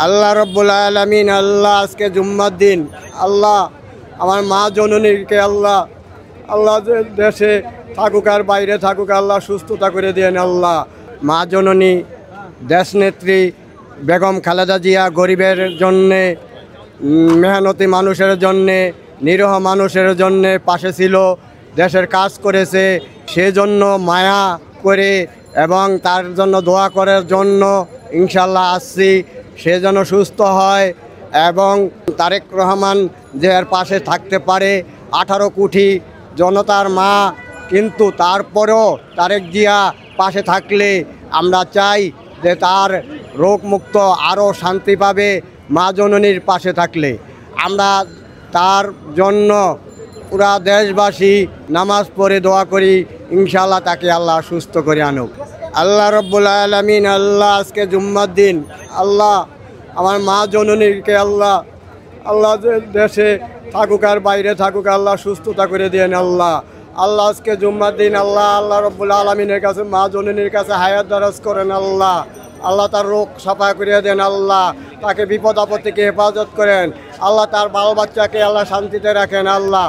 আল্লাহ রব্বুল আলামিন, আল্লাহ আজকে জুম্মার দিন, আল্লাহ আমার মা জননীকে আল্লাহ আল্লাহ যে দেশে থাকুক আর বাইরে থাকুক আল্লাহ সুস্থতা করে দেন। আল্লাহ মা জননী দেশনেত্রী বেগম খালেদা জিয়া গরিবের জন্যে, মেহনতি মানুষের জন্যে, নিরীহ মানুষের জন্যে পাশে ছিল, দেশের কাজ করেছে, সেজন্য মায়া করে এবং তার জন্য দোয়া করার জন্য ইনশাল্লাহ আসছি, সে যেন সুস্থ হয় এবং তারেক রহমান যে এর পাশে থাকতে পারে। 18 কোটি জনতার মা, কিন্তু তারপরেও তারেক জিয়া পাশে থাকলে আমরা চাই যে তার রোগমুক্ত আরও শান্তি পাবে মা জননীর পাশে থাকলে। আমরা তার জন্য পুরা দেশবাসী নামাজ পড়ে দোয়া করি, ইনশাআল্লাহ তাকে আল্লাহ সুস্থ করে আনুক। আল্লাহ রব্বুল আলামিন, আল্লাহ আজকে জুম্মার দিন, আল্লাহ আমার মা জননীকে আল্লাহ আল্লাহ যে দেশে থাকুক আর বাইরে থাকুক আল্লাহ সুস্থতা করে দেন। আল্লাহ আল্লাহ আজকে জুম্মার দিন, আল্লাহ রব্বুল আলামিনের কাছে মা জননীর কাছে হায়াত দারাজ করেন। আল্লাহ আল্লাহ তার রোগ সাফা করে দেন। আল্লাহ তাকে বিপদ আপদ থেকে হেফাজত করেন। আল্লাহ তার বাল বাচ্চাকে আল্লাহ শান্তিতে রাখেন। আল্লাহ